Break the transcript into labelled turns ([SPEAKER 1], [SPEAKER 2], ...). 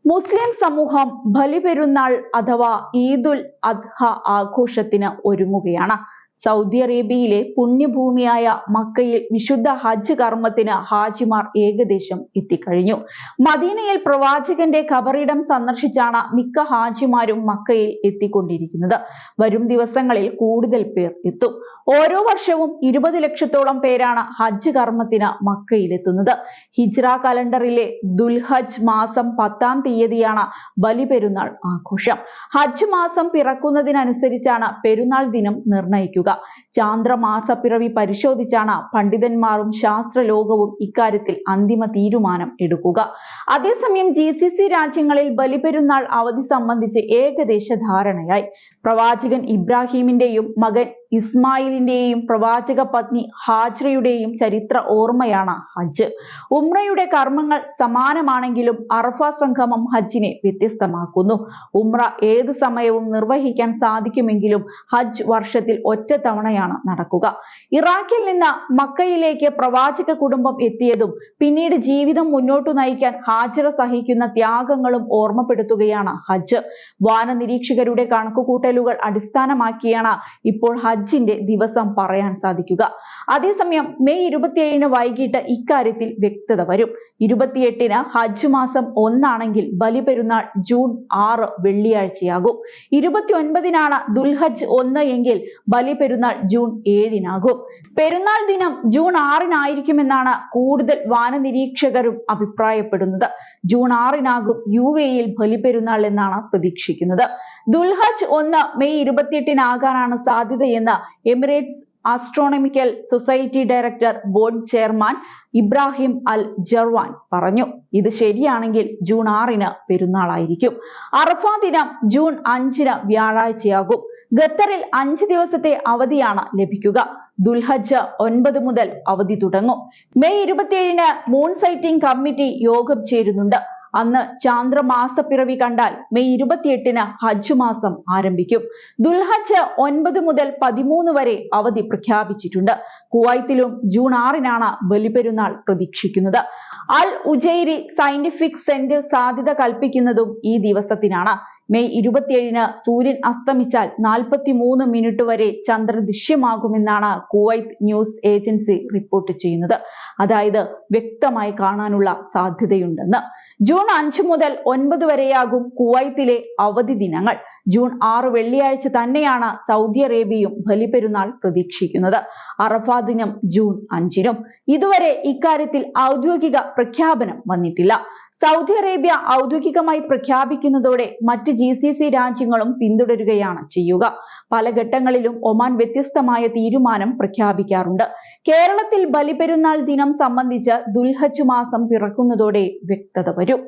[SPEAKER 1] മുസ്ലിം സമൂഹം ബലിപെരുന്നാൾ അഥവാ ഈദുൽ അദ്ഹ ആഘോഷത്തിന് ഒരുങ്ങുകയാണ്. സൗദി അറേബ്യയിലെ പുണ്യഭൂമിയായ മക്കയിൽ വിശുദ്ധ ഹജ്ജ് കർമ്മത്തിന് ഹാജിമാർ ഏകദേശം എത്തിക്കഴിഞ്ഞു. മദീനയിൽ പ്രവാചകന്റെ ഖബറിടം സന്ദർശിച്ചാണ് മിക്ക ഹാജിമാരും മക്കയിൽ എത്തിക്കൊണ്ടിരിക്കുന്നത്. വരും ദിവസങ്ങളിൽ കൂടുതൽ പേർ എത്തും. ഓരോ വർഷവും 20 ലക്ഷത്തോളം പേരാണ് ഹജ്ജ് കർമ്മത്തിന് മക്കയിലെത്തുന്നത്. ഹിജ്റ കലണ്ടറിലെ ദുൽഹജ്ജ് മാസം 10-ാം തീയതിയാണ് ബലിപെരുന്നാൾ ആഘോഷം. ഹജ്ജ് മാസം പിറക്കുന്നതിനനുസരിച്ചാണ് പെരുന്നാൾ ദിനം നിർണയിക്കുക. ചാന്ദ്രമാസപ്പിറവി പരിശോധിച്ചാണ് പണ്ഡിതന്മാരും ശാസ്ത്രലോകവും ഇക്കാര്യത്തിൽ അന്തിമ തീരുമാനം എടുക്കുക. അതേസമയം GCC രാജ്യങ്ങളിൽ ബലിപെരുന്നാൾ അവധി സംബന്ധിച്ച് ഏകദേശ ധാരണയായി. പ്രവാചകൻ ഇബ്രാഹിമിന്റെയും മകൻ ഇസ്മായിലിന്റെയും പ്രവാചക പത്നി ഹാജ്റയുടെയും ചരിത്ര ഓർമ്മയാണ് ഹജ്ജ്. ഉംറയുടെ കർമ്മങ്ങൾ സമാനമാണെങ്കിലും അറഫ സംഗമം ഹജ്ജിനെ വ്യത്യസ്തമാക്കുന്നു. ഉംറ ഏത് സമയവും നിർവഹിക്കാൻ സാധിക്കുമെങ്കിലും ഹജ്ജ് വർഷത്തിൽ ഒറ്റ തവണയാണ് നടക്കുക. ഇറാഖിൽ നിന്ന് മക്കയിലേക്ക് പ്രവാചക കുടുംബം എത്തിയതും പിന്നീട് ജീവിതം മുന്നോട്ടു നയിക്കാൻ ഹാജിറ സഹിക്കുന്ന ത്യാഗങ്ങളും ഓർമ്മപ്പെടുത്തുകയാണ് ഹജ്ജ്. വാന നിരീക്ഷകരുടെ കണക്കുകൂട്ടലുകൾ അടിസ്ഥാനമാക്കിയാണ് ഇപ്പോൾ ഹജ്ജിന്റെ ദിവസം പറയാൻ സാധിക്കുക. അതേസമയം മെയ് 27 വൈകിട്ട് ഇക്കാര്യത്തിൽ വ്യക്തത വരും. 28 ഹജ്ജ് മാസം 1 ബലിപെരുന്നാൾ ജൂൺ 6 വെള്ളിയാഴ്ചയാകും. 29 ദുൽഹജ്ജ് 1 എങ്കിൽ ബലിപെരുന്നാൾ ജൂൺ 7 പെരുന്നാൾ ദിനം ജൂൺ 6 കൂടുതൽ വാനനിരീക്ഷകരും അഭിപ്രായപ്പെടുന്നത്. ജൂൺ 6 UAE-യിൽ ബലിപെരുന്നാൾ എന്നാണ് പ്രതീക്ഷിക്കുന്നത്. ദുൽഹജ്ജ് 1 മെയ് 28 സാധ്യതയെന്ന് Emirates astronomical society director board chairman Ibrahim Al Jarwan പറഞ്ഞു. ഇത് ശരിയാണെങ്കിൽ ജൂൺ 6 പെരുന്നാളായിരിക്കും. അറഫ ദിനം ജൂൺ 5 വ്യാഴാഴ്ചയാകും. ഖത്തറിൽ 5 ദിവസത്തെ അവധിയാണ് ലഭിക്കുക. ദുൽഹജ്ജ് 9 മുതൽ അവധി തുടങ്ങും. മെയ് 27 മൂൺ സൈറ്റിംഗ് കമ്മിറ്റി യോഗം ചേരുന്നുണ്ട്. അന്ന് ചാന്ദ്രമാസപ്പിറവി കണ്ടാൽ മെയ് 28 ഹജ്ജ് മാസം ആരംഭിക്കും. ദുൽഹജ്ജ് 9 മുതൽ 13 വരെ അവധി പ്രഖ്യാപിച്ചിട്ടുണ്ട്. കുവൈത്തിലും ജൂൺ 6 ബലിപെരുന്നാൾ പ്രതീക്ഷിക്കുന്നത്. അൽ ഉജൈരി സയന്റിഫിക് സെന്റർ സാധ്യത കൽപ്പിക്കുന്നതും ഈ ദിവസത്തിനാണ്. മെയ് 27 സൂര്യൻ അസ്തമിച്ചാൽ 43 മിനിറ്റ് വരെ ചന്ദ്രൻ ദൃശ്യമാകുമെന്നാണ് കുവൈത്ത് ന്യൂസ് ഏജൻസി റിപ്പോർട്ട് ചെയ്യുന്നത്. അതായത് വ്യക്തമായി കാണാനുള്ള സാധ്യതയുണ്ടെന്ന്. ജൂൺ 5 മുതൽ 9 വരെയാകും കുവൈത്തിലെ അവധി ദിനങ്ങൾ. ജൂൺ 6 വെള്ളിയാഴ്ച തന്നെയാണ് സൗദി അറേബ്യയും ബലിപെരുന്നാൾ പ്രതീക്ഷിക്കുന്നത്. അറഫ ദിനം ജൂൺ 5. ഇതുവരെ ഇക്കാര്യത്തിൽ ഔദ്യോഗിക പ്രഖ്യാപനം വന്നിട്ടില്ല. സൗദി അറേബ്യ ഔദ്യോഗികമായി പ്രഖ്യാപിക്കുന്നതോടെ മറ്റ് GCC രാജ്യങ്ങളും പിന്തുടരുകയാണ് ചെയ്യുക. പല ഘട്ടങ്ങളിലും ഒമാൻ വ്യത്യസ്തമായ തീരുമാനം പ്രഖ്യാപിക്കാറുണ്ട്. കേരളത്തിൽ ബലിപെരുന്നാൾ ദിനം സംബന്ധിച്ച് ദുൽഹജ്ജ് മാസം പിറക്കുന്നതോടെ വ്യക്തത വരും.